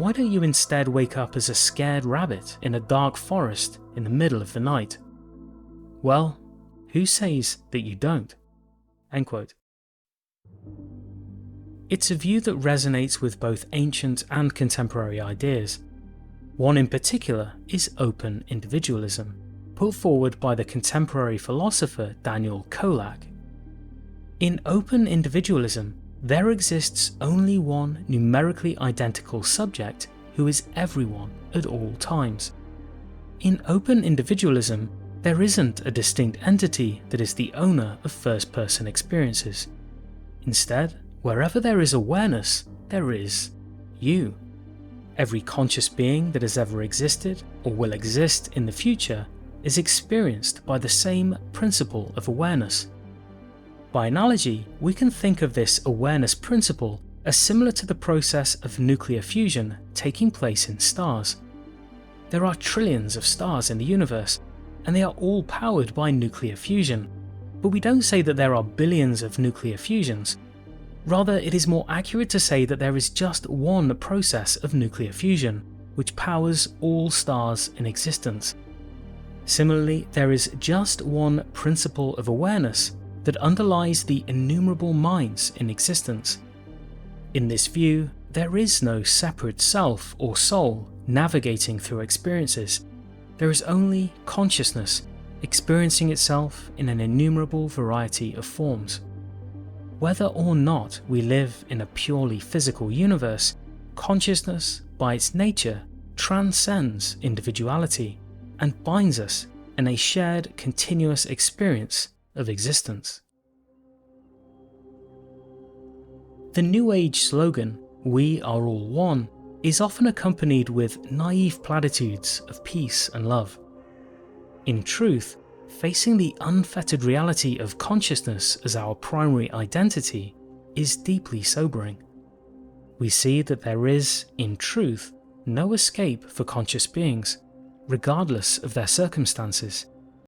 Why don't you instead wake up as a scared rabbit in a dark forest in the middle of the night? Well, who says that you don't?" End quote. It's a view that resonates with both ancient and contemporary ideas. One in particular is open individualism, put forward by the contemporary philosopher Daniel Kolak. In open individualism, there exists only one numerically identical subject who is everyone at all times. In open individualism, there isn't a distinct entity that is the owner of first-person experiences. Instead, wherever there is awareness, there is you. Every conscious being that has ever existed or will exist in the future is experienced by the same principle of awareness. By analogy, we can think of this awareness principle as similar to the process of nuclear fusion taking place in stars. There are trillions of stars in the universe, and they are all powered by nuclear fusion, but we don't say that there are billions of nuclear fusions. Rather, it is more accurate to say that there is just one process of nuclear fusion, which powers all stars in existence. Similarly, there is just one principle of awareness that underlies the innumerable minds in existence. In this view, there is no separate self or soul navigating through experiences. There is only consciousness experiencing itself in an innumerable variety of forms. Whether or not we live in a purely physical universe, consciousness, by its nature, transcends individuality and binds us in a shared continuous experience of existence. The New Age slogan, "We are all one," is often accompanied with naive platitudes of peace and love. In truth, facing the unfettered reality of consciousness as our primary identity is deeply sobering. We see that there is, in truth, no escape for conscious beings, regardless of their circumstances.